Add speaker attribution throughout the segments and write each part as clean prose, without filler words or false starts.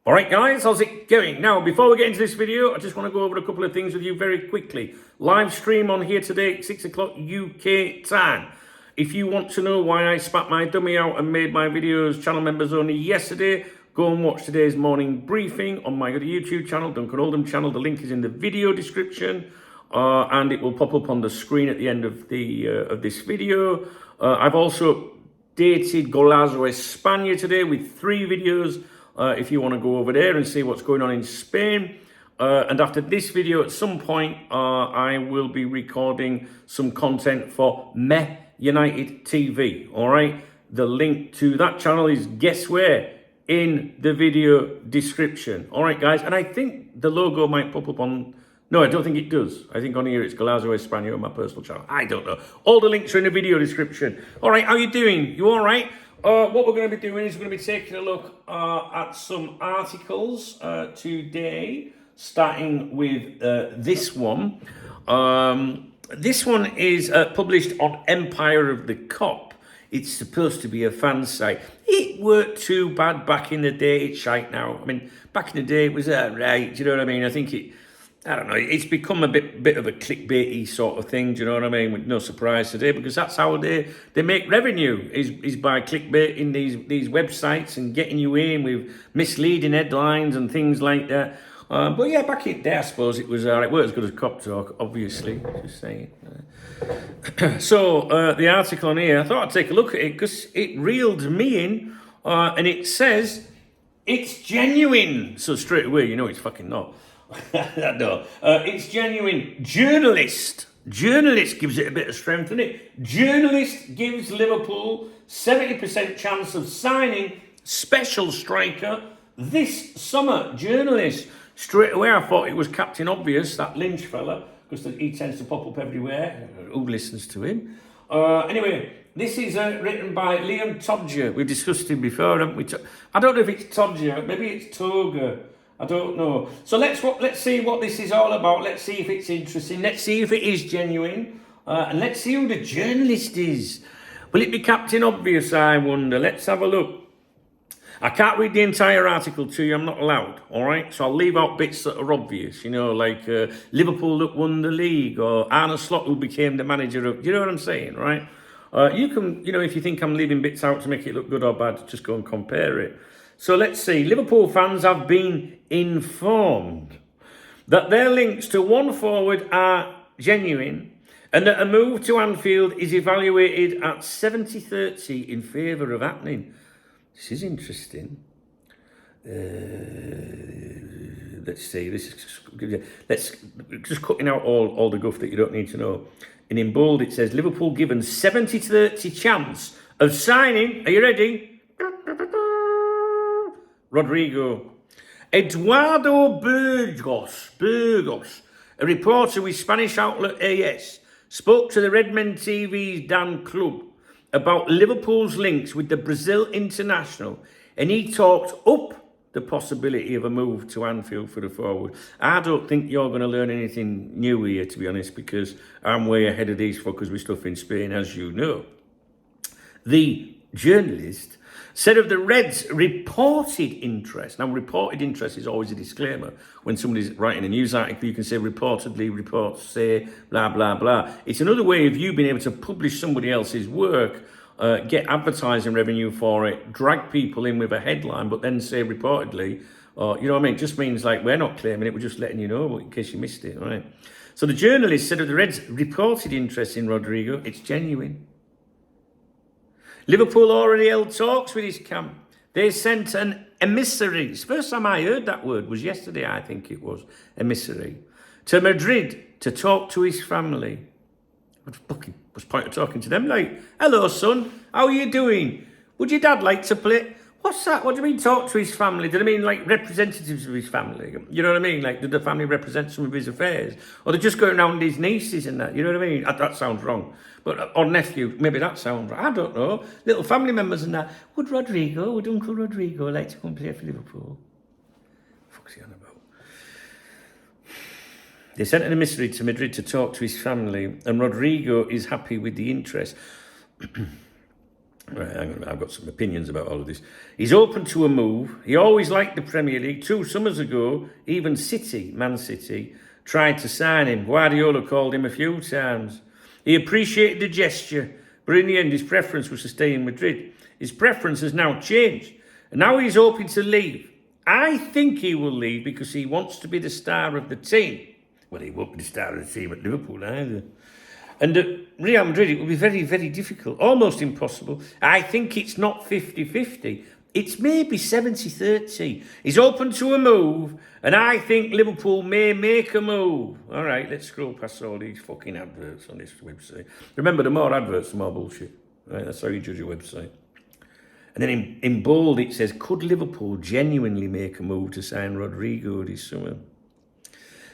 Speaker 1: All right, guys, how's it going? Now, before we get into this video, I just want to go over a couple of things with you very quickly. Live stream on here today at 6 o'clock UK time. If you want to know why I spat my dummy out and made my videos channel members only yesterday, go and watch today's morning briefing on my YouTube channel, Duncan Oldham channel. The link is in the video description, and it will pop up on the screen at the end of this video. I've also updated Golazo España today with 3 videos. If you want to go over there and see what's going on in Spain. And after this video, at some point, I will be recording some content for Me United TV, all right? The link to that channel is, guess where? In the video description. All right, guys? And I think the logo might pop up on... No, I don't think it does. I think on here it's Golazo España on my personal channel. I don't know. All the links are in the video description. All right, how you doing? You all right? What we're going to be doing is we're going to be taking a look at some articles today, starting with this one. This one is published on Empire of the Cop. It's supposed to be a fan site. It weren't too bad back in the day. It's shite now. I mean, back in the day it was right. Do you know what I mean? I don't know, it's become a bit of a clickbaity sort of thing, do you know what I mean? With no surprise today, because that's how they make revenue, is by clickbaiting these websites and getting you in with misleading headlines and things like that. But yeah, back in the day, I suppose it was alright. It weren't as good as Cop Talk, obviously, just saying. So, the article on here, I thought I'd take a look at it because it reeled me in, and it says, it's genuine. So straight away, you know it's fucking not. No, it's genuine. Journalist gives it a bit of strength, doesn't it? Journalist gives Liverpool 70% chance of signing special striker this summer. Journalist. Straight away I thought it was Captain Obvious, that Lynch fella, because he tends to pop up everywhere. Who listens to him? Anyway, this is written by Liam Todger. We've discussed him before, haven't we? I don't know if it's Todger, maybe it's Toga. I don't know. So let's see what this is all about. Let's see if it's interesting. Let's see if it is genuine. And let's see who the journalist is. Will it be Captain Obvious, I wonder? Let's have a look. I can't read the entire article to you. I'm not allowed, all right? So I'll leave out bits that are obvious, you know, like Liverpool that won the league, or Arne Slot who became the manager of... You know what I'm saying, right? You can, you know, if you think I'm leaving bits out to make it look good or bad, just go and compare it. So let's see. Liverpool fans have been informed that their links to one forward are genuine and that a move to Anfield is evaluated at 70-30 in favour of happening. This is interesting. Let's see. Let's just cutting out all the guff that you don't need to know. And in bold it says Liverpool given 70-30 chance of signing. Are you ready? Rodrygo. Eduardo Burgos, a reporter with Spanish outlet AS, spoke to the Redmen TV's Dan Club about Liverpool's links with the Brazil international, and he talked up the possibility of a move to Anfield for the forward. I don't think you're going to learn anything new here, to be honest, because I'm way ahead of these fuckers with stuff in Spain, as you know. The journalist said of the Reds' reported interest. Now, reported interest is always a disclaimer. When somebody's writing a news article, you can say reportedly, reports say, blah, blah, blah. It's another way of you being able to publish somebody else's work, get advertising revenue for it, drag people in with a headline, but then say reportedly, or, you know what I mean? It just means like, we're not claiming it, we're just letting you know in case you missed it, right? So the journalist said of the Reds' reported interest in Rodrygo, it's genuine. Liverpool already held talks with his camp. They sent an emissary. The first time I heard that word was yesterday, I think it was, emissary, to Madrid to talk to his family. What's the point of talking to them? Like, hello, son, how are you doing? Would your dad like to play? What's that? What do you mean talk to his family? Did I mean like representatives of his family? You know what I mean? Like, did the family represent some of his affairs? Or they're just going around his nieces and that? You know what I mean? That sounds wrong. But, or nephew, maybe that sounds right. I don't know. Little family members and that. Would Uncle Rodrygo like to come play for Liverpool? Fuck's he on about? They sent an emissary to Madrid to talk to his family, and Rodrygo is happy with the interest. Right, I've got some opinions about all of this. He's open to a move. He always liked the Premier League. 2 summers ago, even Man City, tried to sign him. Guardiola called him a few times. He appreciated the gesture, but in the end, his preference was to stay in Madrid. His preference has now changed, and now he's hoping to leave. I think he will leave because he wants to be the star of the team. Well, he won't be the star of the team at Liverpool either. And at Real Madrid, it will be very, very difficult, almost impossible. I think it's not 50-50. It's maybe 70-30. He's open to a move, and I think Liverpool may make a move. All right, let's scroll past all these fucking adverts on this website. Remember, the more adverts, the more bullshit. Right, that's how you judge your website. And then in bold, it says, could Liverpool genuinely make a move to sign Rodrygo this summer?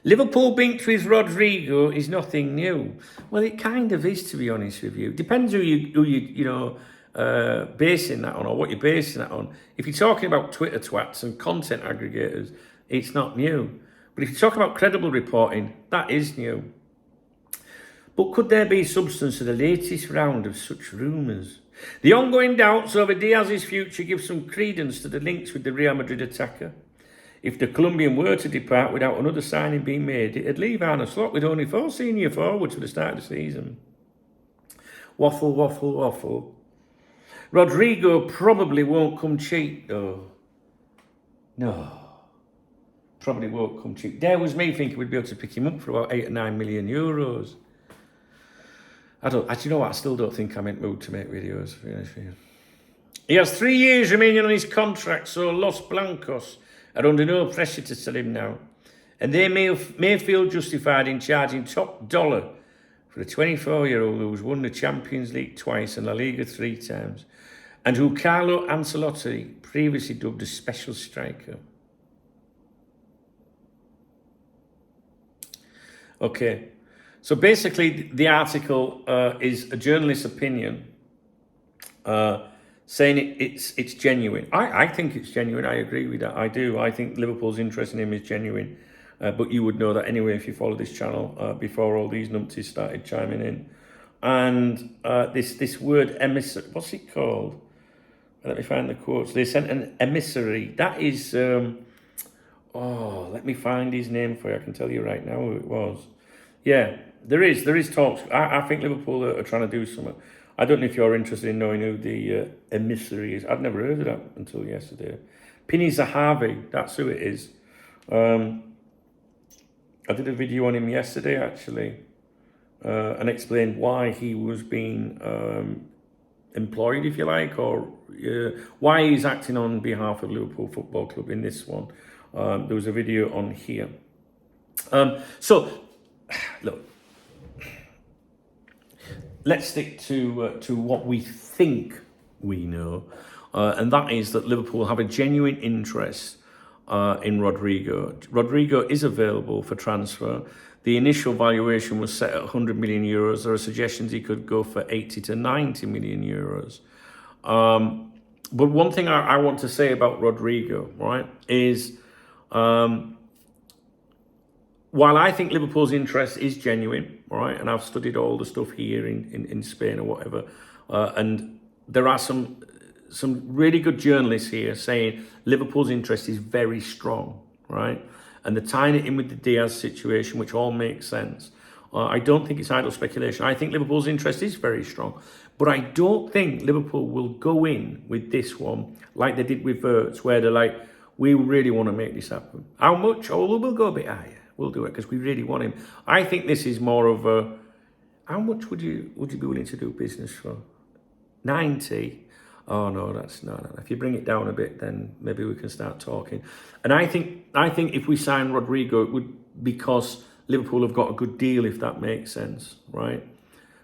Speaker 1: Liverpool linked with Rodrygo is nothing new. Well, it kind of is, to be honest with you. Depends who you basing that on, or what you're basing that on. If you're talking about Twitter twats and content aggregators, it's not new. But if you talk about credible reporting, that is new. But could there be substance to the latest round of such rumours? The ongoing doubts over Diaz's future give some credence to the links with the Real Madrid attacker. If the Colombian were to depart without another signing being made, it'd leave Arne Slot with only 4 senior forwards for the start of the season. Waffle, waffle, waffle. Rodrygo probably won't come cheap, though. No. Probably won't come cheap. There was me thinking we'd be able to pick him up for about 8 or 9 million euros. You know what? I still don't think I'm in the mood to make videos. He has 3 years remaining on his contract, so Los Blancos are under no pressure to sell him now. And they may feel justified in charging top dollar for a 24-year-old who's won the Champions League twice and La Liga 3 times, and who Carlo Ancelotti previously dubbed a special striker. Okay, so basically the article is a journalist's opinion saying it's genuine. I think it's genuine. I agree with that. I do. I think Liverpool's interest in him is genuine. But you would know that anyway if you follow this channel before all these numpties started chiming in. And this word emissary, what's it called? Let me find the quotes. They sent an emissary. That is, let me find his name for you. I can tell you right now who it was. Yeah, there is talks. I think Liverpool are trying to do something. I don't know if you're interested in knowing who the emissary is. I'd never heard of that until yesterday. Pini Zahavi, that's who it is. I did a video on him yesterday, actually, and explained why he was being employed, if you like, or why he's acting on behalf of Liverpool Football Club in this one. There was a video on here. So, look, let's stick to what we think we know, and that is that Liverpool have a genuine interest in Rodrygo. Rodrygo is available for transfer. The initial valuation was set at 100 million euros. There are suggestions he could go for 80 to 90 million euros. But one thing I want to say about Rodrygo, right, is while I think Liverpool's interest is genuine, right, and I've studied all the stuff here in Spain or whatever, and there are some really good journalists here saying Liverpool's interest is very strong, right? And they're tying it in with the Diaz situation, which all makes sense. I don't think it's idle speculation. I think Liverpool's interest is very strong. But I don't think Liverpool will go in with this one like they did with Wirtz, where they're like, we really want to make this happen. How much? Oh, we'll go a bit higher. We'll do it because we really want him. I think this is more of a, how much would you be willing to do business for? 90? Oh no, that's no. If you bring it down a bit, then maybe we can start talking. And I think if we sign Rodrygo, it would because Liverpool have got a good deal, if that makes sense, right?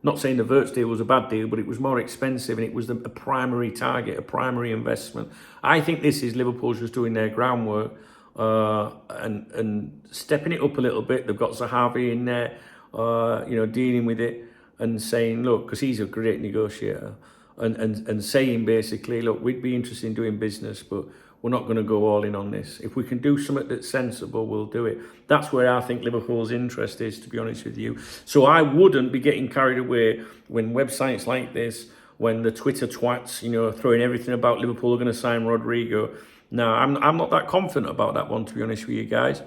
Speaker 1: Not saying the Wirtz deal was a bad deal, but it was more expensive and it was a primary target, a primary investment. I think this is Liverpool just doing their groundwork and stepping it up a little bit. They've got Zahavi in there, dealing with it and saying, look, because he's a great negotiator. And saying basically, look, we'd be interested in doing business, but we're not going to go all in on this. If we can do something that's sensible, we'll do it. That's where I think Liverpool's interest is, to be honest with you. So I wouldn't be getting carried away when websites like this when the Twitter twats, you know, throwing everything about Liverpool are going to sign Rodrygo. No, I'm not that confident about that one, to be honest with you guys.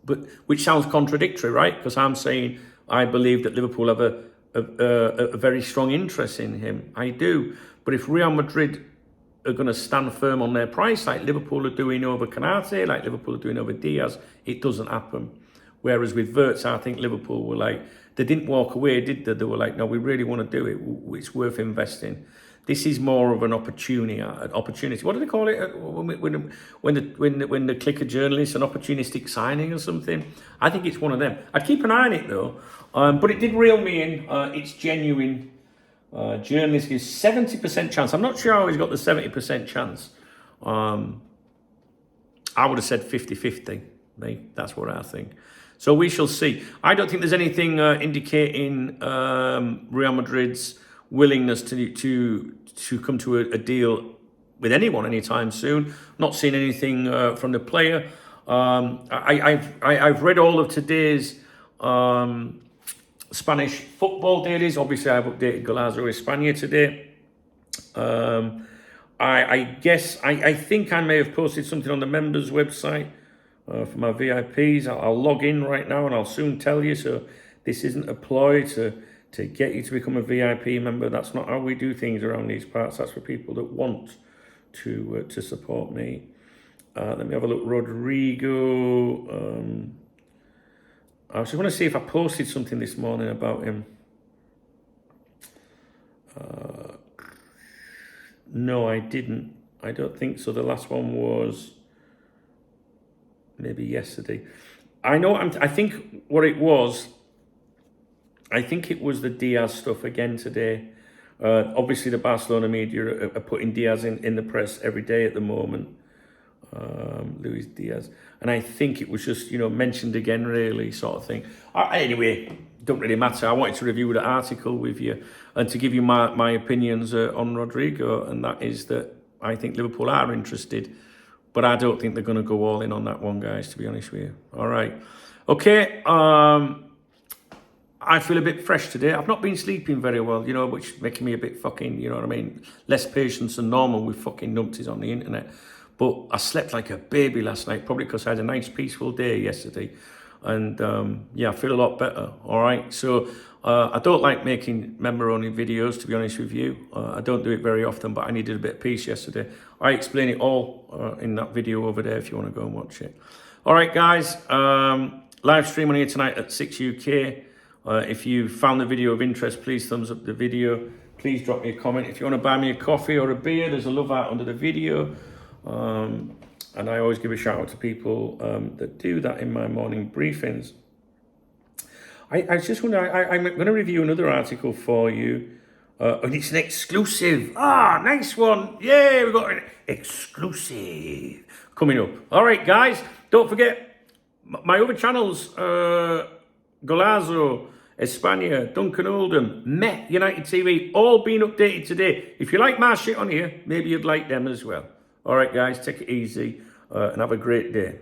Speaker 1: But which sounds contradictory, right? Because I'm saying I believe that Liverpool have a very strong interest in him. I do. But if Real Madrid are going to stand firm on their price, like Liverpool are doing over Canate, like Liverpool are doing over Diaz, it doesn't happen. Whereas with Wirtz, I think Liverpool were like, they didn't walk away, did they? They were like, no, we really want to do it. It's worth investing. This is more of an opportunity. What do they call it when they click a journalist, an opportunistic signing or something? I think it's one of them. I'd keep an eye on it though. But it did reel me in. It's genuine. Journalist gives 70% chance. I'm not sure how he's got the 70% chance. I would have said 50-50. That's what I think. So we shall see. I don't think there's anything indicating Real Madrid's willingness to come to a deal with anyone anytime soon. Not seen anything from the player. I've read all of today's Spanish football dailies. Obviously, I've updated Golazo España today. I think I may have posted something on the members website for my VIPs. I'll log in right now and I'll soon tell you. So this isn't a ploy to get you to become a VIP member. That's not how we do things around these parts. That's for people that want to support me. Let me have a look. Rodrygo. I just want to see if I posted something this morning about him. No, I didn't. I don't think so. The last one was maybe yesterday. I think what it was, I think it was the Diaz stuff again today. Obviously, the Barcelona media are putting Diaz in the press every day at the moment. Luis Diaz. And I think it was just, you know, mentioned again, really, sort of thing. Anyway, don't really matter. I wanted to review the article with you and to give you my opinions on Rodrygo, and that is that I think Liverpool are interested, but I don't think they're going to go all in on that one, guys, to be honest with you. All right. Okay. I feel a bit fresh today. I've not been sleeping very well, you know, which is making me a bit fucking, you know what I mean, less patience than normal with fucking numpties on the internet. But I slept like a baby last night, probably because I had a nice peaceful day yesterday. And yeah, I feel a lot better, all right? So I don't like making member-only videos, to be honest with you. I don't do it very often, but I needed a bit of peace yesterday. I explain it all in that video over there if you want to go and watch it. All right, guys, live stream on here tonight at 6 UK. If you found the video of interest, please thumbs up the video. Please drop me a comment. If you want to buy me a coffee or a beer, there's a love out under the video. And I always give a shout out to people that do that in my morning briefings. I just wonder, I'm going to review another article for you. And it's an exclusive. Ah, nice one. Yeah, we've got an exclusive coming up. All right, guys, don't forget my other channels, Golazo, España, Duncan Oldham, Met, United TV, all being updated today. If you like my shit on here, maybe you'd like them as well. All right, guys, take it easy and have a great day.